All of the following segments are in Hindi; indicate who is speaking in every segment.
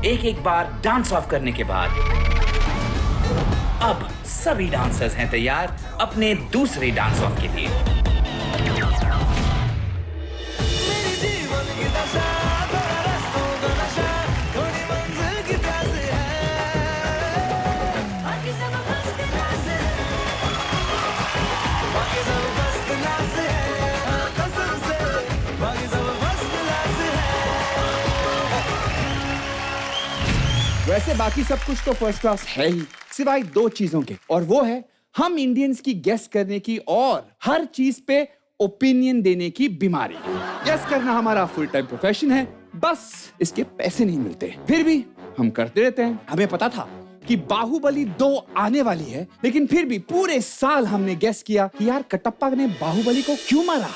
Speaker 1: एक एक बार डांस ऑफ करने के बाद अब सभी डांसर्स हैं तैयार अपने दूसरे डांस ऑफ के लिए।
Speaker 2: वैसे बाकी सब कुछ तो फर्स्ट क्लास है ही, सिवाय दो चीजों के, और वो है हम इंडियंस की गेस करने की और हर चीज पे ओपिनियन देने की बीमारी। गेस करना हमारा फुल टाइम प्रोफेशन है, बस इसके पैसे नहीं मिलते, फिर भी हम करते रहते हैं। हमें पता था कि बाहुबली 2 आने वाली है, लेकिन फिर भी पूरे साल हमने गेस किया कि यार कटप्पा ने बाहुबली को क्यों मारा,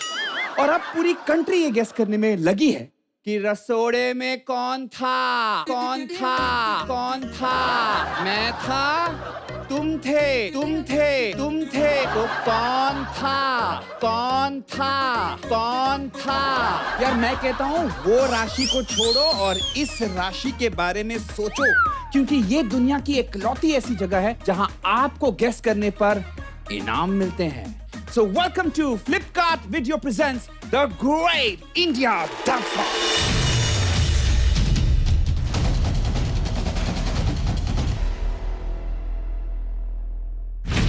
Speaker 2: और अब पूरी कंट्री ये गेस करने में लगी है कि रसोड़े में कौन था, कौन था, कौन था? मैं था, तुम थे, तुम थे, तुम थे, तो कौन था, कौन था, कौन था? यार मैं कहता हूँ वो राशि को छोड़ो और इस राशि के बारे में सोचो, क्योंकि ये दुनिया की एकलौती ऐसी जगह है जहाँ आपको गेस करने पर इनाम मिलते हैं। So welcome to Flipkart Video presents the Great India Dance Off.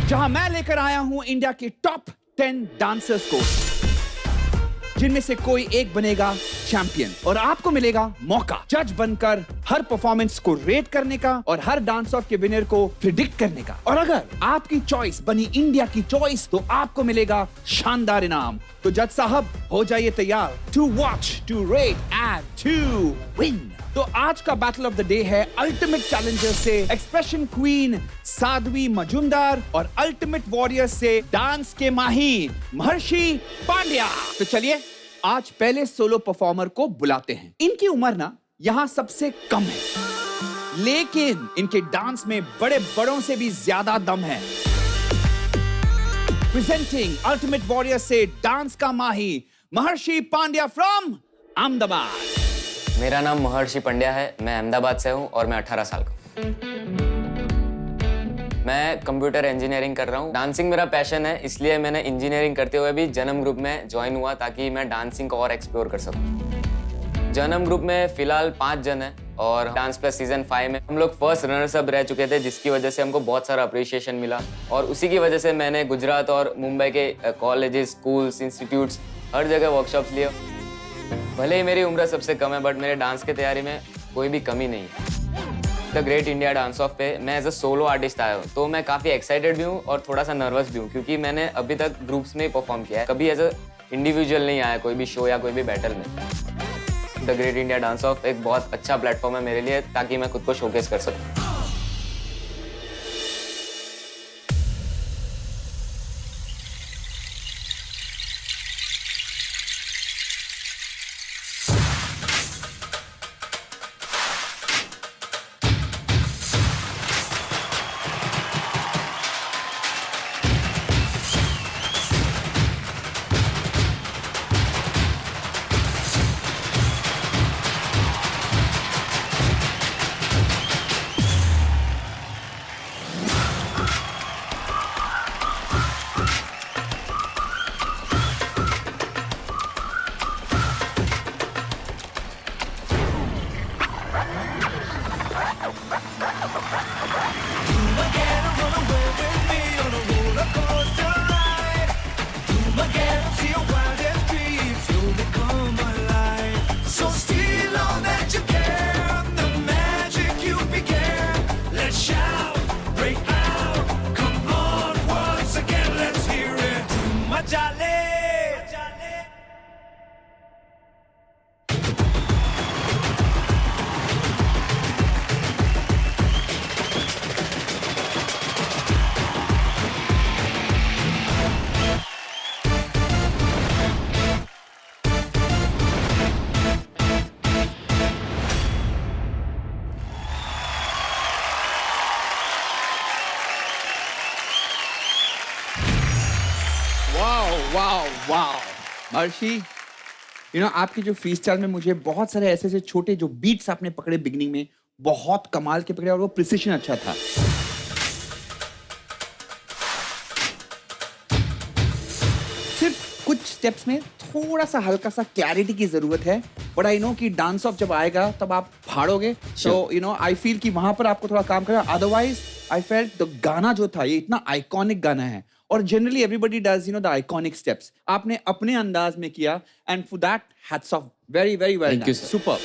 Speaker 2: जहां मैं लेकर आया हूं इंडिया के टॉप 10 डांसर्स को, जिनमें से कोई एक बनेगा चैंपियन, और आपको मिलेगा मौका जज बनकर हर परफॉर्मेंस को रेट करने का और हर डांस ऑफ के विनर को प्रिडिक्ट करने का। और अगर आपकी चॉइस बनी इंडिया की चॉइस, तो आपको मिलेगा शानदार इनाम। तो जज साहब हो जाइए तैयार to watch, to rate and to win. तो आज का बैटल ऑफ द डे है अल्टीमेट चैलेंजर से एक्सप्रेशन क्वीन साध्वी मजुमदार और अल्टीमेट वॉरियर से डांस के माहिर महर्षि पांड्या। तो चलिए आज पहले सोलो परफॉर्मर को बुलाते हैं। इनकी उम्र ना यहाँ सबसे कम है, लेकिन इनके डांस में बड़े बड़ों से भी ज्यादा दम है। प्रेजेंटिंग अल्टीमेट वॉरियर से डांस का माहिर महर्षि पांड्या फ्रॉम अहमदाबाद।
Speaker 3: मेरा नाम महर्षि पांड्या है, मैं अहमदाबाद से हूँ और मैं 18 साल का हूँ। मैं कंप्यूटर इंजीनियरिंग कर रहा हूँ। डांसिंग मेरा पैशन है, इसलिए मैंने इंजीनियरिंग करते हुए भी जन्म ग्रुप में ज्वाइन हुआ ताकि मैं डांसिंग को और एक्सप्लोर कर सकूँ। जन्म ग्रुप में फिलहाल 5 जन हैं और डांस प्लस सीजन 5 में हम लोग फर्स्ट रनर्स अप रह चुके थे, जिसकी वजह से हमको बहुत सारा अप्रिशिएशन मिला, और उसी की वजह से मैंने गुजरात और मुंबई के कॉलेजेस, स्कूल्स, इंस्टीट्यूट्स हर जगह वर्कशॉप्स लिए। भले ही मेरी उम्र सबसे कम है, बट मेरे डांस की तैयारी में कोई भी कमी नहीं है। The great India dance of पे मैं एज अ सोलो आर्टिस्ट आया हूँ, तो मैं काफ़ी एक्साइटेड भी हूँ और थोड़ा सा नर्वस भी हूँ, क्योंकि मैंने अभी तक ग्रुप्स में ही परफॉर्म किया है, कभी एज अ इंडिविजुअल नहीं आया कोई भी शो या कोई भी बैटल में। The great India dance of एक बहुत अच्छा प्लेटफॉर्म है मेरे लिए, ताकि मैं खुद को शोकेस कर सकूँ।
Speaker 2: वाओ महर्षि, आपकी जो फ्री स्टाइल में मुझे बहुत सारे ऐसे छोटे जो बीट्स आपने पकड़े बिगनिंग में, बहुत कमाल के पकड़े और वो प्रिसिशन अच्छा था। सिर्फ कुछ स्टेप्स में थोड़ा सा हल्का सा क्लैरिटी की जरूरत है, बट आई नो कि डांस ऑफ जब आएगा तब आप फाड़ोगे। So you know I feel कि वहां पर आपको थोड़ा काम करना। अदरवाइज आई फेल्ट द गाना जो था ये इतना आइकॉनिक गाना है और generally everybody does the iconic steps. आपने अपने अंदाज में किया and for that hats off, very very well done, super.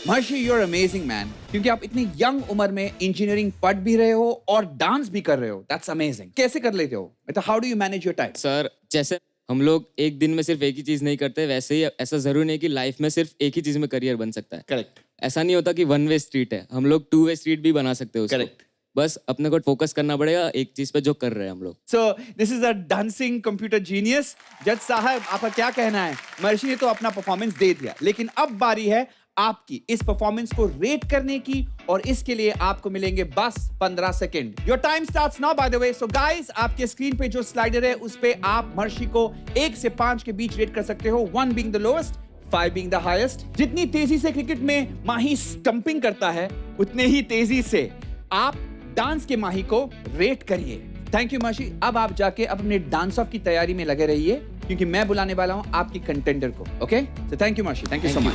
Speaker 2: Maharshi, you are amazing man, क्योंकि आप इतनी यंग उम्र में इंजीनियरिंग पढ़ भी रहे हो और डांस भी कर रहे हो। That's amazing. कैसे कर लेते हो? मतलब how do you manage your time?
Speaker 3: Sir, जैसे हम लोग एक दिन में सिर्फ एक ही चीज नहीं करते, वैसे ही ऐसा जरूरी नहीं कि लाइफ में सिर्फ एक ही चीज में करियर बन सकता है।
Speaker 2: करेक्ट।
Speaker 3: ऐसा नहीं होता कि वन वे स्ट्रीट है, हम लोग टू वे स्ट्रीट भी बना सकते हो।
Speaker 2: करेक्ट।
Speaker 3: बस अपने को फोकस करना पड़ेगा एक चीज पे जो कर रहे हैं हम लोग।
Speaker 2: So this is a dancing computer genius। जज साहब, आपका क्या कहना है? महर्षि ने तो अपना परफॉर्मेंस दे दिया, लेकिन अब बारी है आपकी इस परफॉर्मेंस को रेट करने की और इसके लिए आपको मिलेंगे बस 15 second. Your time starts now by the way. So guys, आपके स्क्रीन पे जो स्लाइडर है उस पे आप महर्षि को 1 से 5 के बीच रेट कर सकते हो, 1 being the lowest, 5 being the highest। जितनी तेजी से क्रिकेट में माही स्टंपिंग करता है उतने ही तेजी से आप डांस के माही को रेट करिए। थैंक यू महर्षि। अब आप जाके अपने डांस ऑफ की तैयारी में लगे रहिए, क्योंकि मैं बुलाने वाला हूं आपकी कंटेंडर को। Okay, so thank you Maharshi, thank you so much.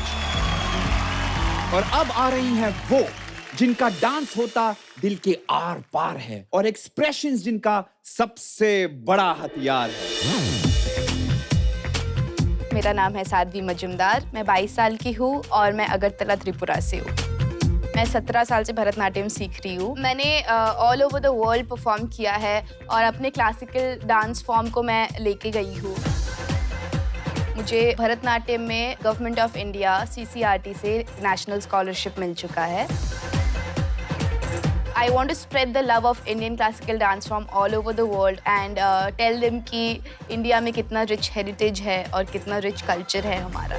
Speaker 2: और अब आ रही हैं वो जिनका डांस होता दिल के आर पार है और एक्सप्रेशंस जिनका सबसे बड़ा हथियार है।
Speaker 4: मेरा नाम है साध्वी मजुमदार, मैं 22 साल की हूँ और मैं अगरतला त्रिपुरा से हूँ। मैं 17 साल से भरतनाट्यम सीख रही हूँ। मैंने all over the world perform किया है और अपने क्लासिकल डांस फॉर्म को मैं लेके गई हूँ। मुझे भरतनाट्यम में गवर्नमेंट ऑफ इंडिया CCRT से नेशनल स्कॉलरशिप मिल चुका है। I want to spread the love of Indian classical dance from all over the world and tell them कि इंडिया में कितना रिच हेरिटेज है और कितना रिच कल्चर है हमारा।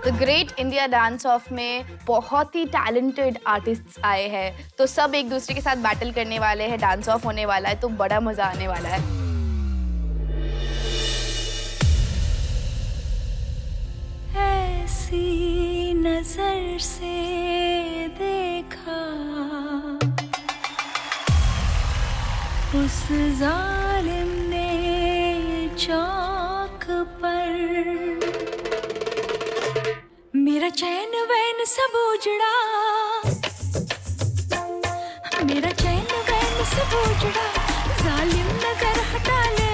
Speaker 4: The Great India Dance Off में बहुत ही टैलेंटेड आर्टिस्ट्स आए हैं, तो सब एक दूसरे के साथ बैटल करने वाले हैं, डांस ऑफ होने वाला है, तो बड़ा मजा आने वाला है।
Speaker 5: ऐसी नजर से देखा उस जालिम ने चौक पर, मेरा चैन वैन सब उजड़ा, मेरा चैन वैन सब उजड़ा, जालिम नजर हटा ले,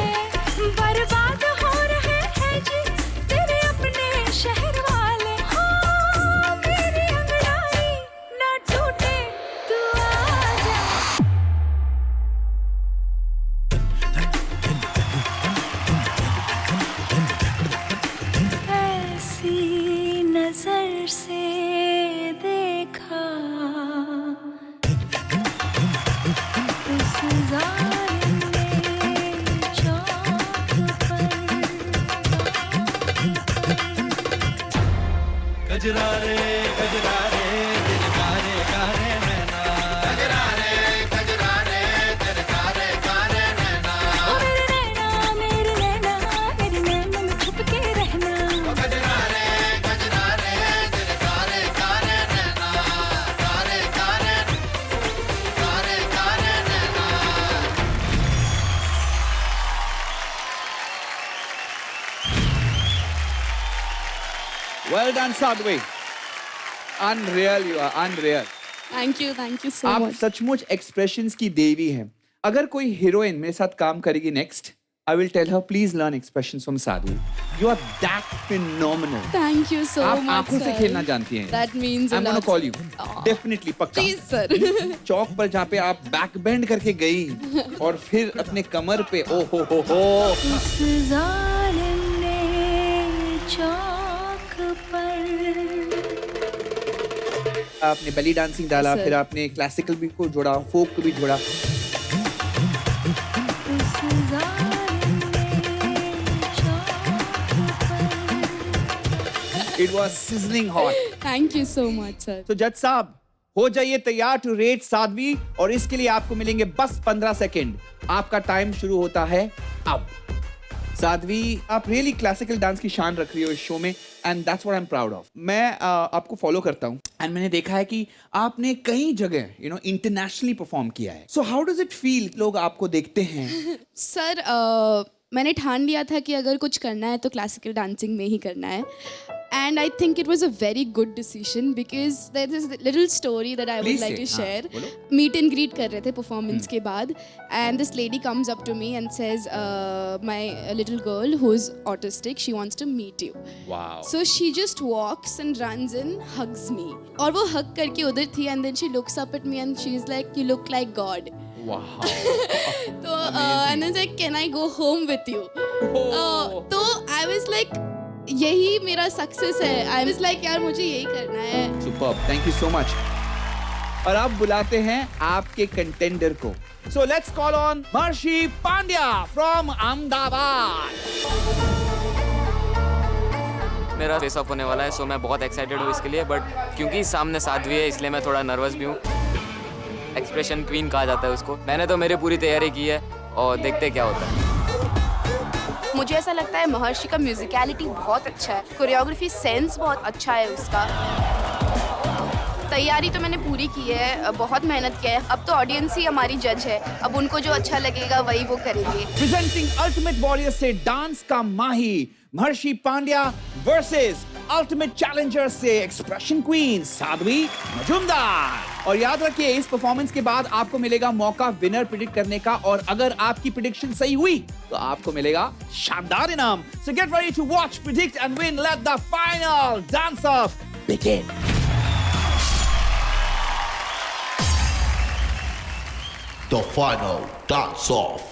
Speaker 5: बर्बाद हो रहे हैं जी तेरे अपने शहर वाले। हाँ, मेरी अंगड़ाई ना टूटे, तू आ जा। ऐसी नजर से देखा उस जालिम ने चौक पर।
Speaker 6: गजरा रे दिल कारे कारे नैना, गजरा रे दिल कारे कारे नैना,
Speaker 5: ओ मेरे नैना मेरे नैना में छुप के रहना।
Speaker 6: गजरा रे दिल कारे कारे नैना, कारे कारे नैना।
Speaker 2: Well done, Sadhvi. Unreal, you are unreal.
Speaker 7: Thank you so
Speaker 2: आप
Speaker 7: मच।
Speaker 2: सचमुच एक्सप्रेशंस की देवी हैं। अगर कोई हीरोइन मेरे साथ काम करेगी next, I will tell her please learn expressions from Sadhvi. You are that phenomenal.
Speaker 7: Thank you so
Speaker 2: आप
Speaker 7: मच।
Speaker 2: आंखों से खेलना जानती हैं।
Speaker 7: That means a
Speaker 2: I'm gonna
Speaker 7: lot.
Speaker 2: call you. Definitely, पक्का।
Speaker 7: Please sir.
Speaker 2: चौक पर जहाँ पे आप बैक बेंड करके गई और फिर अपने कमर पे ओ हो।
Speaker 5: उस जालिम ने चौक पर।
Speaker 2: आपने बेली डांसिंग डाला,
Speaker 7: Sir.
Speaker 2: फिर आपने क्लासिकल भी को जोड़ा, फोक को भी जोड़ा।
Speaker 5: उस जालिम ने चौक पर।
Speaker 2: It was sizzling hot.
Speaker 7: Thank you so much sir.
Speaker 2: तो जज साहब, हो जाइए तैयार टू रेट साध्वी, और इसके लिए आपको मिलेंगे बस 15 सेकंड। आपका टाइम शुरू होता है अब। साध्वी, आप रियली क्लासिकल डांस की शान रख रही हो इस शो में। And that's what I am proud of. मैं आपको फॉलो करता हूँ एंड मैंने देखा है कि आपने कई जगह इंटरनेशनली परफॉर्म किया है. So how does it feel लोग आपको देखते हैं?
Speaker 7: सर मैंने ठान लिया था कि अगर कुछ करना है तो क्लासिकल डांसिंग में ही करना है. And I think it was a very good decision because there is a little story that I would
Speaker 2: Please
Speaker 7: like
Speaker 2: say,
Speaker 7: to share.
Speaker 2: बोलो.
Speaker 7: Meet and greet कर रहे थे performance के बाद and this lady comes up to me and says my little girl who's autistic, she wants to meet you.
Speaker 2: Wow.
Speaker 7: So she just walks and runs and hugs me. और वो hug करके उधर थी and then she looks up at me and she's like, you look like God.
Speaker 2: Wow.
Speaker 7: तो and then like, can I go home with you? तो I was like, यही मेरा सक्सेस है. आई वाज लाइक यार मुझे यही करना है.
Speaker 2: Superb. Thank you so much. और अब बुलाते हैं आपके कंटेंडर को. So let's call on Marshi Pandya from Ahmedabad.
Speaker 3: मेरा फेस ऑफ होने वाला है, सो मैं बहुत एक्साइटेड हूँ इसके लिए, बट क्योंकि सामने साध्वी है इसलिए मैं थोड़ा नर्वस भी हूँ. एक्सप्रेशन क्वीन कहा जाता है उसको. मैंने तो मेरी पूरी तैयारी की है और देखते क्या होता है.
Speaker 4: मुझे ऐसा लगता है महर्षि का म्यूजिकलिटी बहुत अच्छा है, कोरियोग्राफी सेंस बहुत अच्छा है उसका. तैयारी तो मैंने पूरी की है, बहुत मेहनत किया है. अब तो ऑडियंस ही हमारी जज है, अब उनको जो अच्छा लगेगा वही वो करेंगे.
Speaker 2: Presenting Ultimate Warrior से डांस का माही महर्षि पांड्या वर्सेस अल्टीमेट चैलेंजर से एक्सप्रेशन क्वीन साध्वी मजुमदार. और याद रखिए इस परफॉर्मेंस के बाद आपको मिलेगा मौका विनर प्रिडिक्ट करने का, और अगर आपकी प्रिडिक्शन सही हुई तो आपको मिलेगा शानदार इनाम. So get ready to watch, predict and win. Let the final dance off begin.
Speaker 8: The final dance off.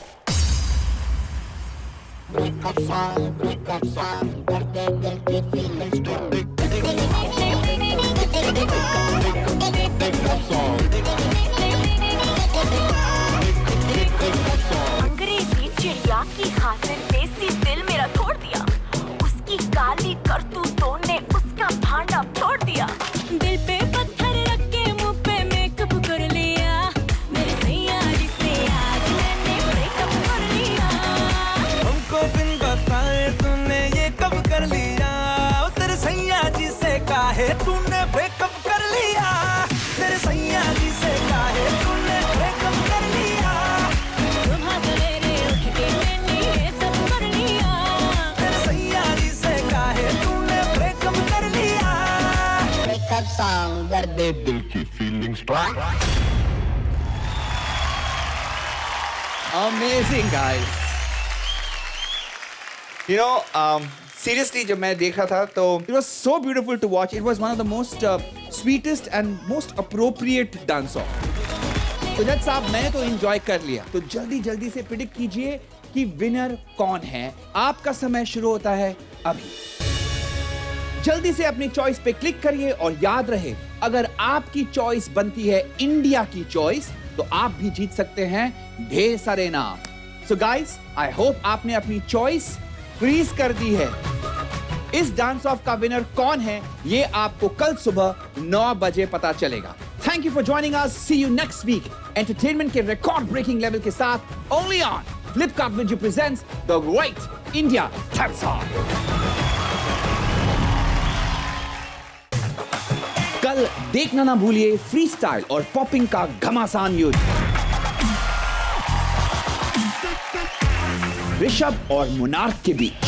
Speaker 5: अंग्रेजी चिड़िया की खातिर देसी दिल मेरा तोड़ दिया. उसकी काली करतूतों ने उसका भांडा तोड़ दिया. दिल पे पत्थर रख के मुंह पे मेकअप कर लिया. मेरे सैया जी से आज मैंने ब्रेकअप कर लिया.
Speaker 6: हमको बिन बताए तूने ये कब कर लिया. तेरे सैया जी से काहे तूने ब्रेकअप कर लिया. तेरे सैया जी से काहे तूने ब्रेकअप कर लिया.
Speaker 5: सुबह सवेरे उठ के मैंने ये सब कर लिया.
Speaker 6: तेरे सैया जी से काहे तूने ब्रेकअप कर लिया.
Speaker 8: Breakup song दर्द दिल की feelings track.
Speaker 2: Amazing guys. Seriously जब मैं देख रहा था तो it was so beautiful to watch. It was one of the most sweetest and most appropriate dance off. तो जज साहब मैंने तो एंजॉय कर लिया, तो जल्दी जल्दी से प्रिडिक्ट कीजिए कि विनर कौन है. आपका समय शुरू होता है अभी. जल्दी से अपनी चॉइस पे क्लिक करिए और याद रहे अगर आपकी चॉइस बनती है इंडिया की चॉइस तो आप भी जीत सकते हैं ढेर सारे इनाम. सो गाइस आई होप आपने अपनी चॉइस फ्रीज कर दी है. इस डांस ऑफ का विनर कौन है ये आपको कल सुबह 9 बजे पता चलेगा. Thank you for joining us. See you next week entertainment के रिकॉर्ड ब्रेकिंग लेवल के साथ ओनली ऑन फ्लिपकार्ट विजू presents the great India dance off. कल देखना ना भूलिए फ्री स्टाइल और पॉपिंग का घमासान युद्ध. ऋषभ और मोनार्क के बीच.